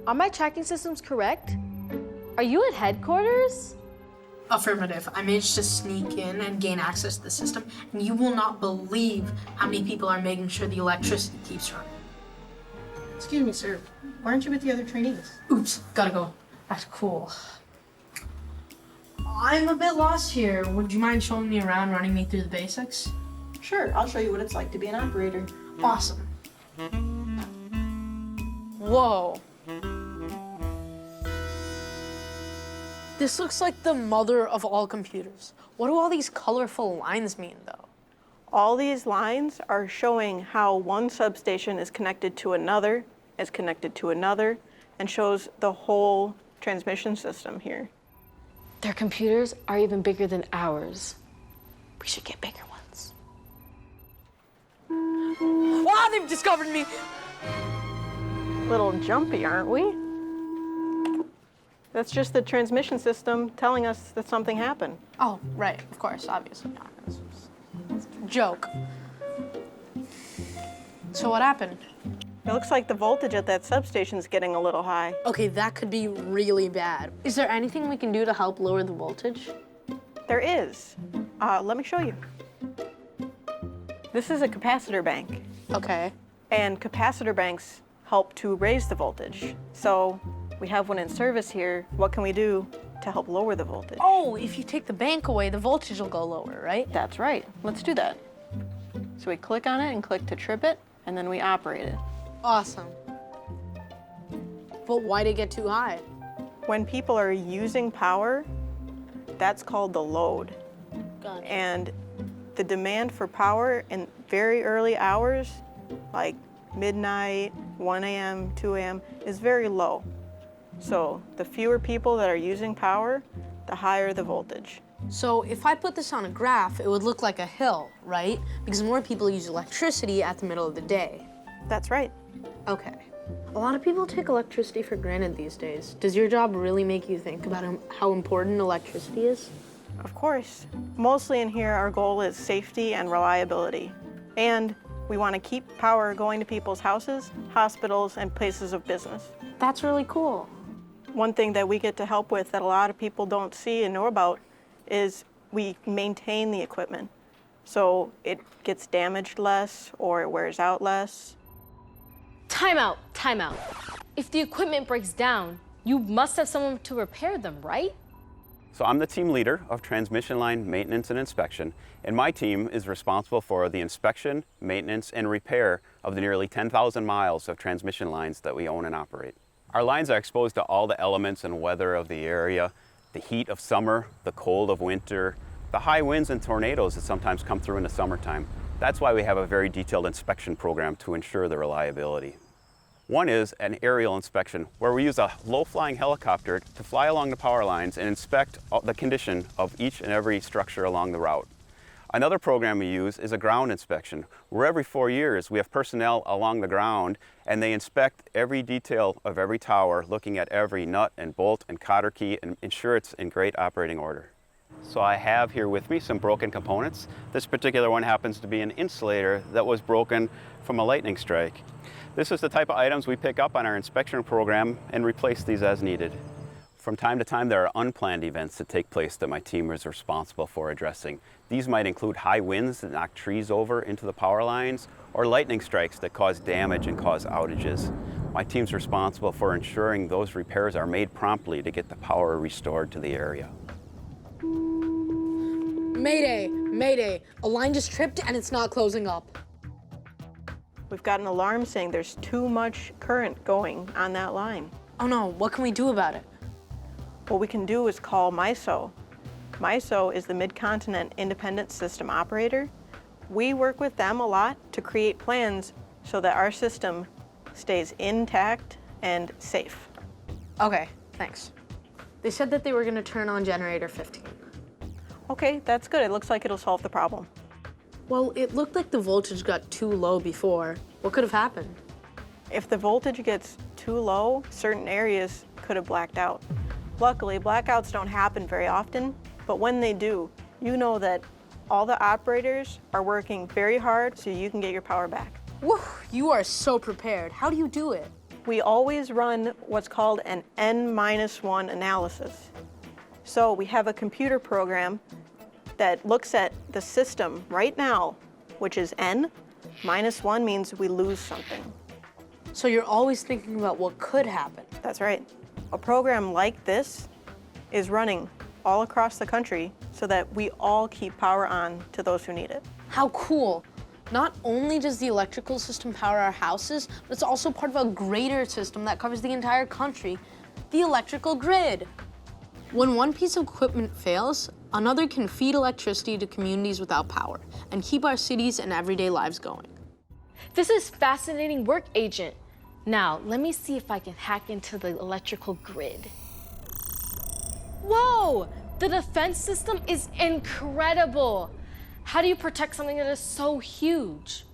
Are my tracking systems correct? Are you at headquarters? Affirmative. I managed to sneak in and gain access to the system, and you will not believe how many people are making sure the electricity keeps running. Excuse me, sir. Why aren't you with the other trainees? Oops, gotta go. That's cool. I'm a bit lost here. Would you mind showing me around, running me through the basics? Sure, I'll show you what it's like to be an operator. Awesome. Whoa. This looks like the mother of all computers. What do all these colorful lines mean, though? All these lines are showing how one substation is connected to another, and shows the whole transmission system here. Their computers are even bigger than ours. We should get bigger ones. Ah, they've discovered me! Little jumpy, aren't we? That's just the transmission system telling us that something happened. Oh, right, of course, obviously. It's a joke. So what happened? It looks like the voltage at that substation is getting a little high. Okay, that could be really bad. Is there anything we can do to help lower the voltage? There is. Let me show you. This is a capacitor bank, Okay. and capacitor banks help to raise the voltage. So we have one in service here. What can we do to help lower the voltage? Oh, if you take the bank away, the voltage will go lower, right? That's right. Let's do that. So we click on it and click to trip it, and then we operate it. Awesome. But why'd it get too high? When people are using power, that's called the load. Got it. And the demand for power in very early hours, like midnight, 1 a.m., 2 a.m., is very low. So the fewer people that are using power, the higher the voltage. So if I put this on a graph, it would look like a hill, right? Because more people use electricity at the middle of the day. That's right. Okay. A lot of people take electricity for granted these days. Does your job really make you think about how important electricity is? Of course. Mostly in here, our goal is safety and reliability. And we want to keep power going to people's houses, hospitals, and places of business. That's really cool. One thing that we get to help with that a lot of people don't see and know about is we maintain the equipment. So it gets damaged less or it wears out less. Time out, time out. If the equipment breaks down, you must have someone to repair them, right? So I'm the team leader of transmission line maintenance and inspection, and my team is responsible for the inspection, maintenance, and repair of the nearly 10,000 miles of transmission lines that we own and operate. Our lines are exposed to all the elements and weather of the area, the heat of summer, the cold of winter, the high winds and tornadoes that sometimes come through in the summertime. That's why we have a very detailed inspection program to ensure the reliability. One is an aerial inspection, where we use a low-flying helicopter to fly along the power lines and inspect the condition of each and every structure along the route. Another program we use is a ground inspection, where every 4 years we have personnel along the ground and they inspect every detail of every tower, looking at every nut and bolt and cotter key and ensure it's in great operating order. So I have here with me some broken components. This particular one happens to be an insulator that was broken from a lightning strike. This is the type of items we pick up on our inspection program and replace these as needed. From time to time, there are unplanned events that take place that my team is responsible for addressing. These might include high winds that knock trees over into the power lines, or lightning strikes that cause damage and cause outages. My team's responsible for ensuring those repairs are made promptly to get the power restored to the area. Mayday, mayday. A line just tripped and it's not closing up. We've got an alarm saying there's too much current going on that line. Oh no, what can we do about it? What we can do is call MISO. MISO is the Mid-Continent Independent System Operator. We work with them a lot to create plans so that our system stays intact and safe. Okay, thanks. They said that they were gonna turn on generator 15. Okay, that's good. It looks like it'll solve the problem. Well, it looked like the voltage got too low before. What could have happened? If the voltage gets too low, certain areas could have blacked out. Luckily, blackouts don't happen very often, but when they do, you know that all the operators are working very hard so you can get your power back. Whew, you are so prepared. How do you do it? We always run what's called an N-1 analysis. So we have a computer program that looks at the system right now, which is N. -1 means we lose something. So you're always thinking about what could happen. That's right. A program like this is running all across the country so that we all keep power on to those who need it. How cool. Not only does the electrical system power our houses, but it's also part of a greater system that covers the entire country, the electrical grid. When one piece of equipment fails, another can feed electricity to communities without power and keep our cities and everyday lives going. This is fascinating work, Agent. Now, let me see if I can hack into the electrical grid. Whoa! The defense system is incredible. How do you protect something that is so huge?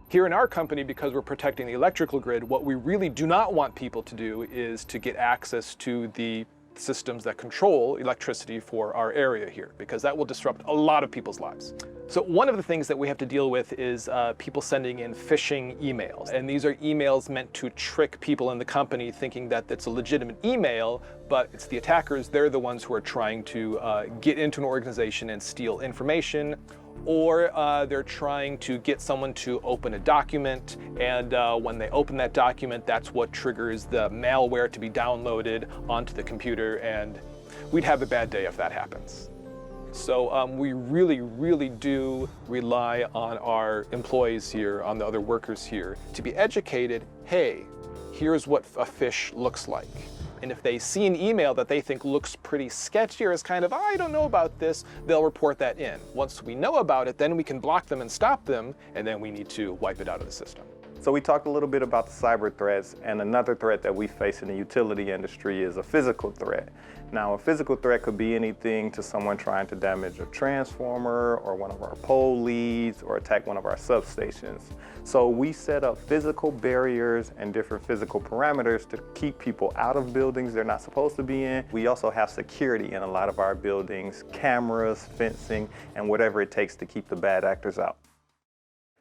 Here in our company, because we're protecting the electrical grid, what we really do not want people to do is to get access to the systems that control electricity for our area here, because that will disrupt a lot of people's lives. So one of the things that we have to deal with is people sending in phishing emails. And these are emails meant to trick people in the company thinking that it's a legitimate email, but it's the attackers. They're the ones who are trying to get into an organization and steal information, or they're trying to get someone to open a document, and when they open that document, that's what triggers the malware to be downloaded onto the computer, and we'd have a bad day if that happens. So we really do rely on our employees here, on the other workers here, to be educated. Hey, here's what a phish looks like. And if they see an email that they think looks pretty sketchy or is kind of, I don't know about this, they'll report that in. Once we know about it, then we can block them and stop them, and then we need to wipe it out of the system. So we talked a little bit about the cyber threats, and another threat that we face in the utility industry is a physical threat. Now, a physical threat could be anything to someone trying to damage a transformer or one of our pole leads or attack one of our substations. So we set up physical barriers and different physical parameters to keep people out of buildings they're not supposed to be in. We also have security in a lot of our buildings, cameras, fencing, and whatever it takes to keep the bad actors out.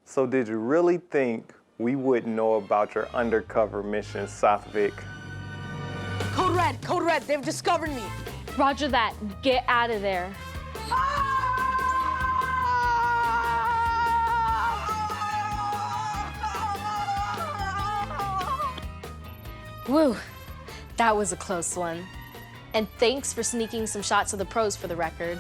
So did you really think we wouldn't know about your undercover mission, Southvic? Code Red, they've discovered me. Roger that. Get out of there. Woo, that was a close one. And thanks for sneaking some shots of the pros for the record.